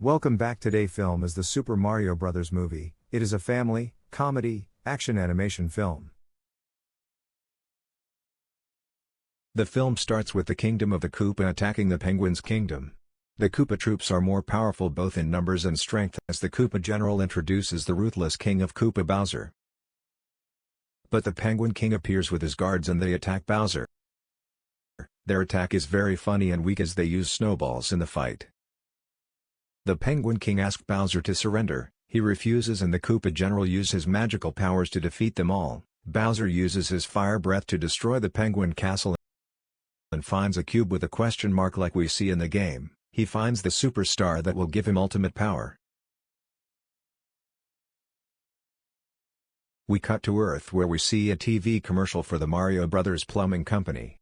Welcome back. Today film is the Super Mario Bros. Movie. It is a family, comedy, action animation film. The film starts with the Kingdom of the Koopa attacking the Penguin's kingdom. The Koopa troops are more powerful both in numbers and strength as the Koopa general introduces the ruthless king of Koopa, Bowser. But the Penguin King appears with his guards and they attack Bowser. Their attack is very funny and weak as they use snowballs in the fight. The Penguin King asks Bowser to surrender, he refuses and the Koopa general uses his magical powers to defeat them all. Bowser uses his fire breath to destroy the Penguin Castle and finds a cube with a question mark like we see in the game. He finds the superstar that will give him ultimate power. We cut to Earth where we see a TV commercial for the Mario Brothers Plumbing Company.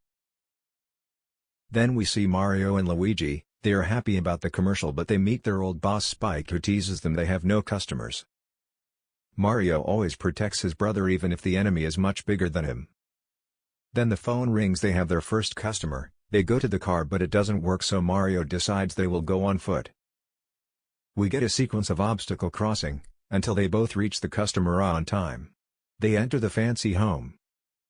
Then we see Mario and Luigi. They are happy about the commercial but they meet their old boss Spike who teases them they have no customers. Mario always protects his brother even if the enemy is much bigger than him. Then the phone rings, they have their first customer, they go to the car but it doesn't work so Mario decides they will go on foot. We get a sequence of obstacle crossing, until they both reach the customer on time. They enter the fancy home.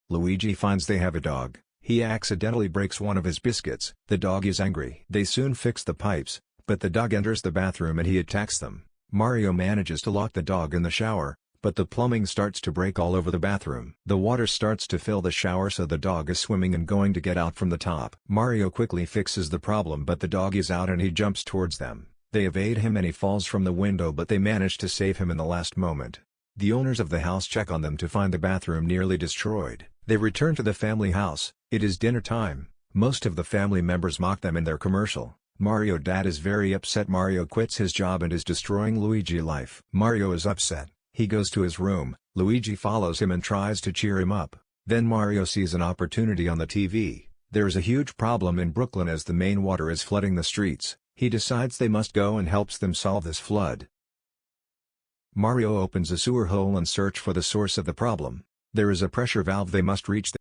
Luigi finds they have a dog. He accidentally breaks one of his biscuits. The dog is angry. They soon fix the pipes, but the dog enters the bathroom and he attacks them. Mario manages to lock the dog in the shower, but the plumbing starts to break all over the bathroom. The water starts to fill the shower so the dog is swimming and going to get out from the top. Mario quickly fixes the problem but the dog is out and he jumps towards them. They evade him and he falls from the window but they manage to save him in the last moment. The owners of the house check on them to find the bathroom nearly destroyed. They return to the family house. It is dinner time. Most of the family members mock them in their commercial. Mario dad is very upset. Mario quits his job and is destroying Luigi's life. Mario is upset. He goes to his room. Luigi follows him and tries to cheer him up. Then Mario sees an opportunity on the TV. There is a huge problem in Brooklyn as the main water is flooding the streets. He decides they must go and helps them solve this flood. Mario opens a sewer hole and search for the source of the problem. There is a pressure valve they must reach.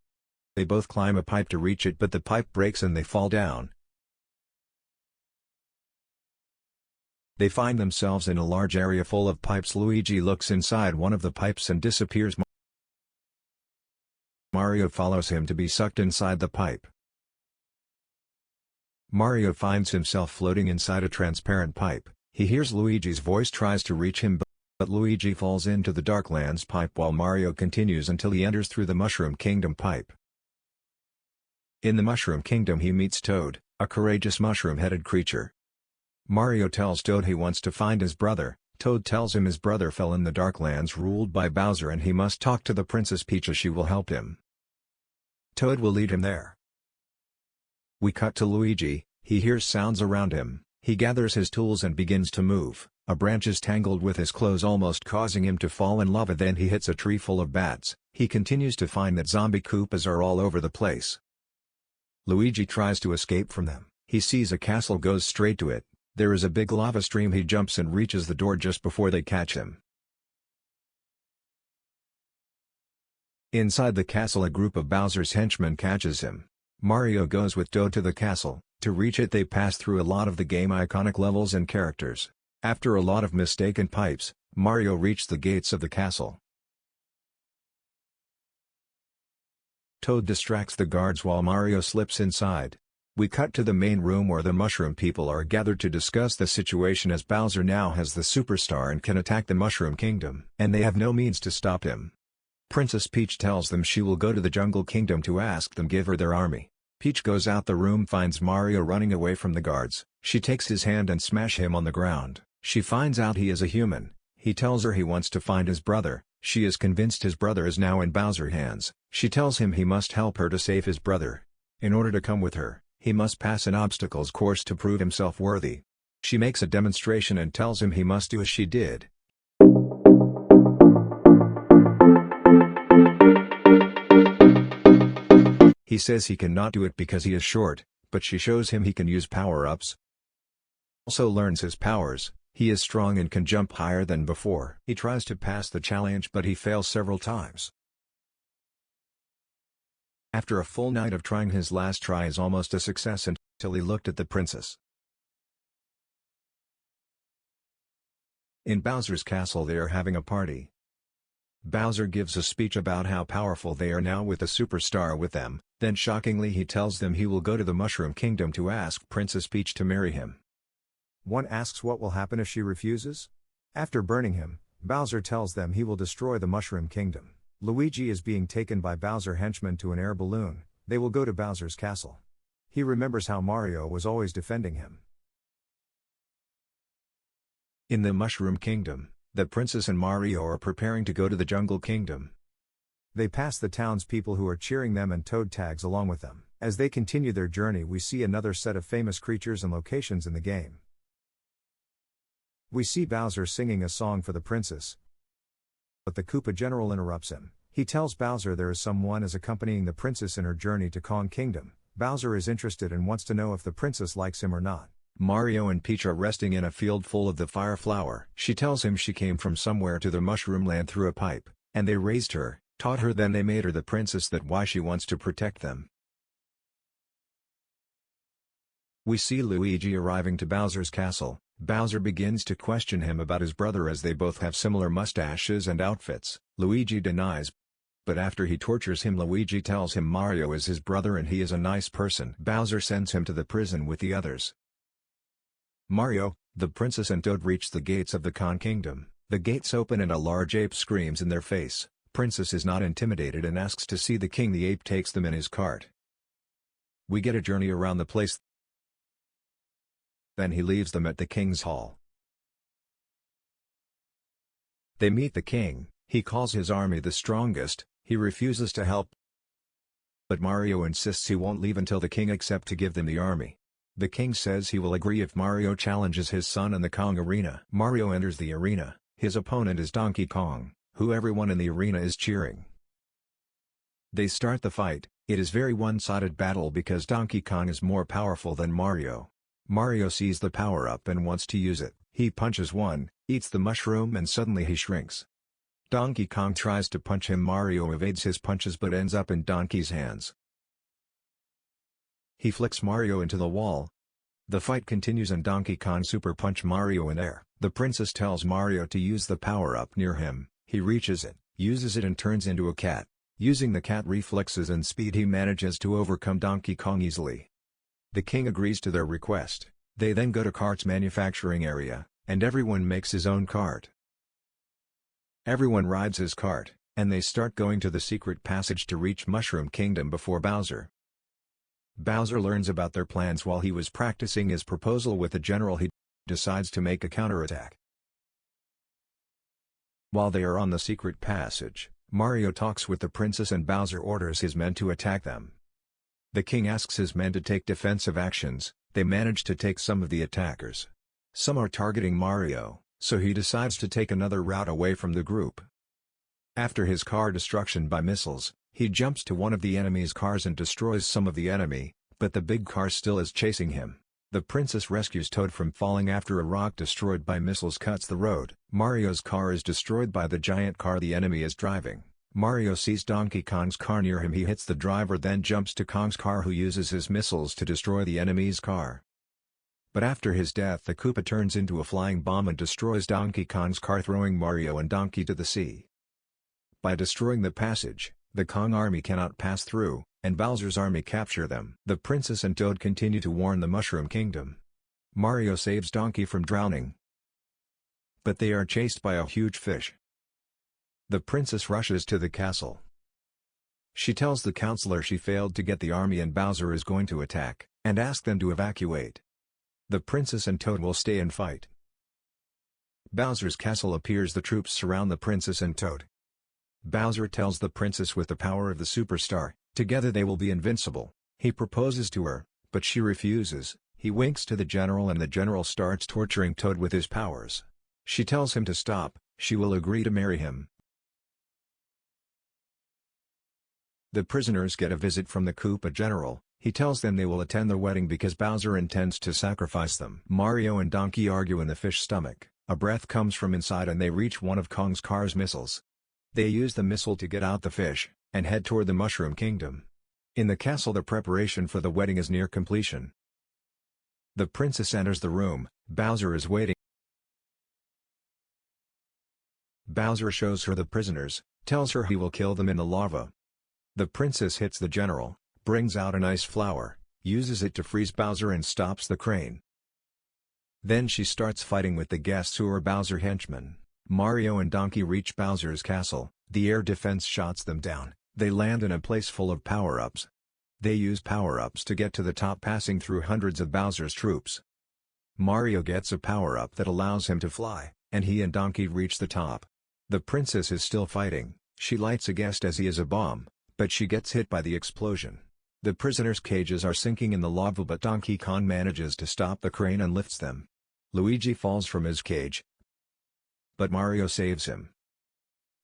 They both climb a pipe to reach it but the pipe breaks and they fall down. They find themselves in a large area full of pipes. Luigi looks inside one of the pipes and disappears. Mario follows him to be sucked inside the pipe. Mario finds himself floating inside a transparent pipe. He hears Luigi's voice, tries to reach him but Luigi falls into the Darklands pipe while Mario continues until he enters through the Mushroom Kingdom pipe. In the Mushroom Kingdom he meets Toad, a courageous mushroom-headed creature. Mario tells Toad he wants to find his brother. Toad tells him his brother fell in the Darklands ruled by Bowser and he must talk to the Princess Peach as she will help him. Toad will lead him there. We cut to Luigi. He hears sounds around him. He gathers his tools and begins to move. A branch is tangled with his clothes almost causing him to fall in lava. Then he hits a tree full of bats. He continues to find that zombie Koopas are all over the place. Luigi tries to escape from them. He sees a castle, goes straight to it. There is a big lava stream. He jumps and reaches the door just before they catch him. Inside the castle a group of Bowser's henchmen catches him. Mario goes with Toad to the castle. To reach it they pass through a lot of the game iconic levels and characters. After a lot of mistaken pipes, Mario reached the gates of the castle. Toad distracts the guards while Mario slips inside. We cut to the main room where the mushroom people are gathered to discuss the situation as Bowser now has the superstar and can attack the Mushroom Kingdom. And they have no means to stop him. Princess Peach tells them she will go to the Jungle Kingdom to ask them give her their army. Peach goes out the room, finds Mario running away from the guards. She takes his hand and smash him on the ground. She finds out he is a human. He tells her he wants to find his brother. She is convinced his brother is now in Bowser's hands. She tells him he must help her to save his brother. In order to come with her, he must pass an obstacles course to prove himself worthy. She makes a demonstration and tells him he must do as she did. He says he cannot do it because he is short, but she shows him he can use power-ups. Also learns his powers. He is strong and can jump higher than before. He tries to pass the challenge but he fails several times. After a full night of trying, his last try is almost a success until he looked at the princess. In Bowser's castle they are having a party. Bowser gives a speech about how powerful they are now with the superstar with them, then shockingly he tells them he will go to the Mushroom Kingdom to ask Princess Peach to marry him. One asks what will happen if she refuses? After burning him, Bowser tells them he will destroy the Mushroom Kingdom. Luigi is being taken by Bowser henchmen to an air balloon. They will go to Bowser's castle. He remembers how Mario was always defending him. In the Mushroom Kingdom, the princess and Mario are preparing to go to the Jungle Kingdom. They pass the townspeople who are cheering them and Toad tags along with them. As they continue their journey, we see another set of famous creatures and locations in the game. We see Bowser singing a song for the princess, but the Koopa General interrupts him. He tells Bowser there is someone is accompanying the princess in her journey to Kong Kingdom. Bowser is interested and wants to know if the princess likes him or not. Mario and Peach are resting in a field full of the fire flower. She tells him she came from somewhere to the Mushroom Land through a pipe, and they raised her, taught her, then they made her the princess. That why she wants to protect them. We see Luigi arriving to Bowser's castle. Bowser begins to question him about his brother as they both have similar mustaches and outfits. Luigi denies, but after he tortures him, Luigi tells him Mario is his brother and he is a nice person. Bowser sends him to the prison with the others. Mario, the princess and Toad reach the gates of the Kong Kingdom. The gates open and a large ape screams in their face. Princess is not intimidated and asks to see the king. The ape takes them in his cart. We get a journey around the place. Then he leaves them at the king's hall. They meet the king. He calls his army the strongest. He refuses to help, but Mario insists he won't leave until the king accepts to give them the army. The king says he will agree if Mario challenges his son in the Kong arena. Mario enters the arena. His opponent is Donkey Kong, who everyone in the arena is cheering. They start the fight. It is very one-sided battle because Donkey Kong is more powerful than Mario. Mario sees the power-up and wants to use it. He punches one, eats the mushroom, and suddenly he shrinks. Donkey Kong tries to punch him. Mario evades his punches but ends up in Donkey's hands. He flicks Mario into the wall. The fight continues and Donkey Kong super punch Mario in air. The princess tells Mario to use the power-up near him. He reaches it, uses it, and turns into a cat. Using the cat reflexes and speed, he manages to overcome Donkey Kong easily. The king agrees to their request. They then go to Cart's manufacturing area, and everyone makes his own cart. Everyone rides his cart, and they start going to the secret passage to reach Mushroom Kingdom before Bowser. Bowser learns about their plans while he was practicing his proposal with the general. He decides to make a counterattack. While they are on the secret passage, Mario talks with the princess and Bowser orders his men to attack them. The king asks his men to take defensive actions. They manage to take some of the attackers. Some are targeting Mario, so he decides to take another route away from the group. After his car destruction by missiles, he jumps to one of the enemy's cars and destroys some of the enemy, but the big car still is chasing him. The princess rescues Toad from falling after a rock destroyed by missiles cuts the road. Mario's car is destroyed by the giant car the enemy is driving. Mario sees Donkey Kong's car near him. He hits the driver, then jumps to Kong's car, who uses his missiles to destroy the enemy's car. But after his death, the Koopa turns into a flying bomb and destroys Donkey Kong's car, throwing Mario and Donkey to the sea. By destroying the passage, the Kong army cannot pass through, and Bowser's army capture them. The princess and Toad continue to warn the Mushroom Kingdom. Mario saves Donkey from drowning, but they are chased by a huge fish. The princess rushes to the castle. She tells the counselor she failed to get the army and Bowser is going to attack, and asks them to evacuate. The princess and Toad will stay and fight. Bowser's castle appears. The troops surround the princess and Toad. Bowser tells the princess with the power of the superstar, together they will be invincible. He proposes to her, but she refuses. He winks to the general and the general starts torturing Toad with his powers. She tells him to stop. She will agree to marry him. The prisoners get a visit from the Koopa General. He tells them they will attend the wedding because Bowser intends to sacrifice them. Mario and Donkey argue in the fish stomach. A breath comes from inside and they reach one of Kong's car's missiles. They use the missile to get out the fish, and head toward the Mushroom Kingdom. In the castle, the preparation for the wedding is near completion. The princess enters the room. Bowser is waiting. Bowser shows her the prisoners, tells her he will kill them in the lava. The princess hits the general, brings out an ice flower, uses it to freeze Bowser and stops the crane. Then she starts fighting with the guests who are Bowser henchmen. Mario and Donkey reach Bowser's castle, the air defense shots them down, they land in a place full of power-ups. They use power-ups to get to the top, passing through hundreds of Bowser's troops. Mario gets a power-up that allows him to fly, and he and Donkey reach the top. The princess is still fighting, she lights a guest as he is a bomb, but she gets hit by the explosion. The prisoners' cages are sinking in the lava, but Donkey Kong manages to stop the crane and lifts them. Luigi falls from his cage, but Mario saves him.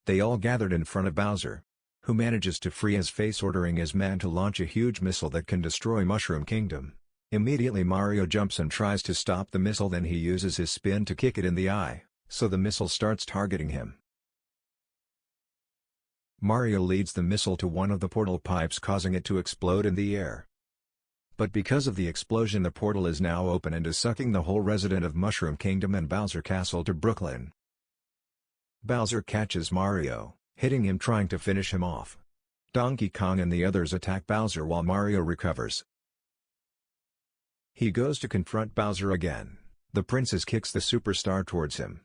They all gathered in front of Bowser, who manages to free his face, ordering his man to launch a huge missile that can destroy Mushroom Kingdom. Immediately Mario jumps and tries to stop the missile, then he uses his spin to kick it in the eye, so the missile starts targeting him. Mario leads the missile to one of the portal pipes, causing it to explode in the air. But because of the explosion, the portal is now open and is sucking the whole resident of Mushroom Kingdom and Bowser Castle to Brooklyn. Bowser catches Mario, hitting him, trying to finish him off. Donkey Kong and the others attack Bowser while Mario recovers. He goes to confront Bowser again. The princess kicks the superstar towards him.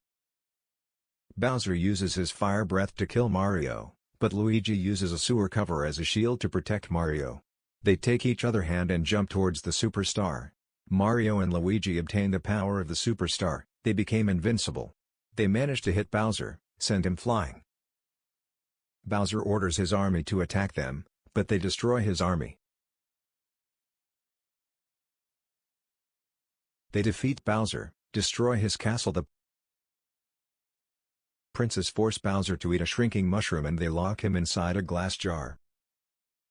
Bowser uses his fire breath to kill Mario, but Luigi uses a sewer cover as a shield to protect Mario. They take each other's hand and jump towards the superstar. Mario and Luigi obtain the power of the superstar, they became invincible. They manage to hit Bowser, send him flying. Bowser orders his army to attack them, but they destroy his army. They defeat Bowser, destroy his castle. The princess forces Bowser to eat a shrinking mushroom and they lock him inside a glass jar.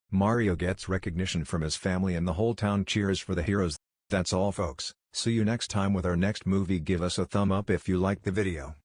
Mario gets recognition from his family and the whole town cheers for the heroes. That's all folks, see you next time with our next movie. Give us a thumb up if you liked the video.